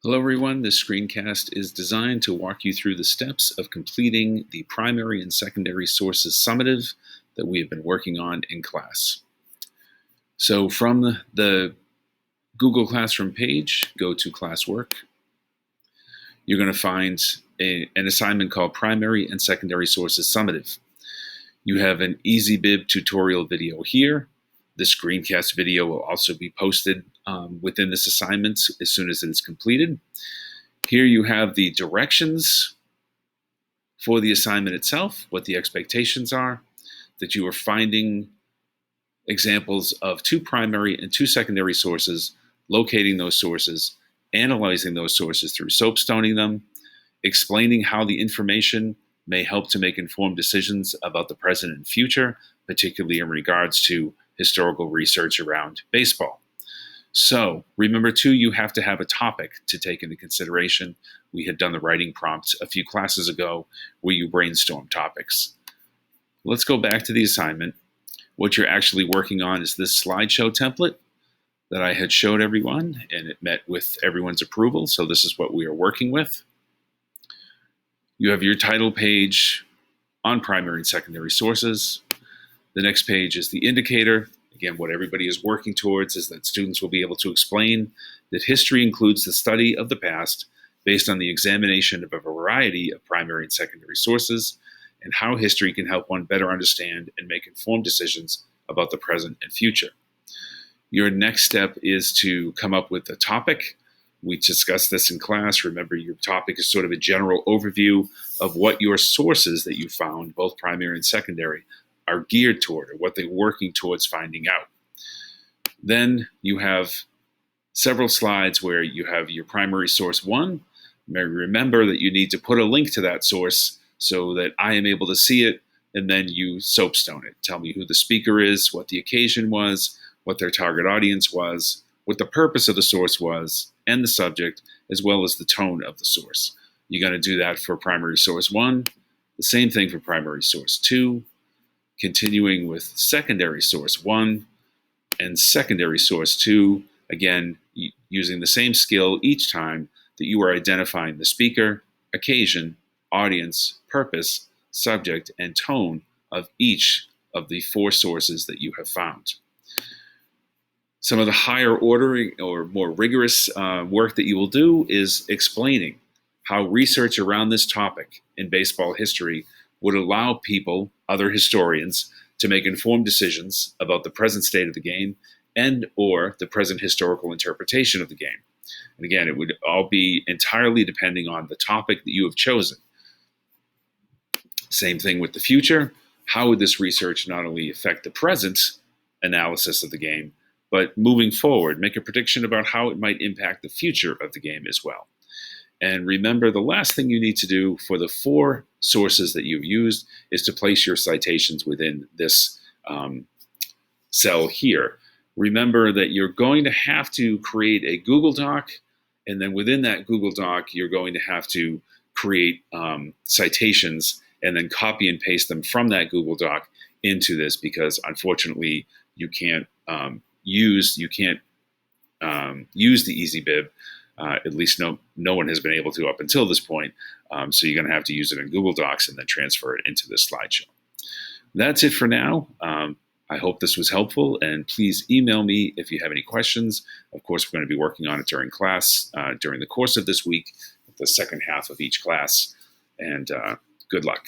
Hello everyone, this screencast is designed to walk you through the steps of completing the primary and secondary sources summative that we have been working on in class. So from the Google Classroom page, go to classwork. You're going to find an assignment called Primary and Secondary Sources Summative. You have an EasyBib tutorial video here. The screencast video will also be posted within this assignment as soon as it is completed. Here you have the directions for the assignment itself, what the expectations are, that you are finding examples of 2 primary and 2 secondary sources, locating those sources, analyzing those sources through soapstoning them, explaining how the information may help to make informed decisions about the present and future, particularly in regards to historical research around baseball. So remember too, you have to have a topic to take into consideration. We had done the writing prompt a few classes ago where you brainstorm topics. Let's go back to the assignment. What you're actually working on is this slideshow template that I had showed everyone, and it met with everyone's approval. So this is what we are working with. You have your title page on primary and secondary sources. The next page is the indicator. Again, what everybody is working towards is that students will be able to explain that history includes the study of the past based on the examination of a variety of primary and secondary sources, and how history can help one better understand and make informed decisions about the present and future. Your next step is to come up with a topic. We discussed this in class. Remember, your topic is sort of a general overview of what your sources that you found, both primary and secondary, are geared toward, or what they're working towards finding out. Then you have several slides where you have your primary source 1. Remember that you need to put a link to that source so that I am able to see it, and then you soapstone it. Tell me who the speaker is, what the occasion was, what their target audience was, what the purpose of the source was, and the subject, as well as the tone of the source. You're going to do that for primary source 1, the same thing for primary source 2, continuing with secondary source 1 and secondary source 2, again, using the same skill each time that you are identifying the speaker, occasion, audience, purpose, subject, and tone of each of the 4 sources that you have found. Some of the higher ordering or more rigorous work that you will do is explaining how research around this topic in baseball history would allow people, other historians, to make informed decisions about the present state of the game and or the present historical interpretation of the game. And again, it would all be entirely depending on the topic that you have chosen. Same thing with the future. How would this research not only affect the present analysis of the game, but moving forward, make a prediction about how it might impact the future of the game as well. And remember, the last thing you need to do for the 4 sources that you've used is to place your citations within this cell here. Remember that you're going to have to create a Google Doc, and then within that Google Doc, you're going to have to create citations and then copy and paste them from that Google Doc into this, because unfortunately you can't use the EasyBib. At least no one has been able to up until this point. So you're going to have to use it in Google Docs and then transfer it into this slideshow. That's it for now. I hope this was helpful, and please email me if you have any questions. Of course, we're going to be working on it during class, during the course of this week, the second half of each class, and good luck.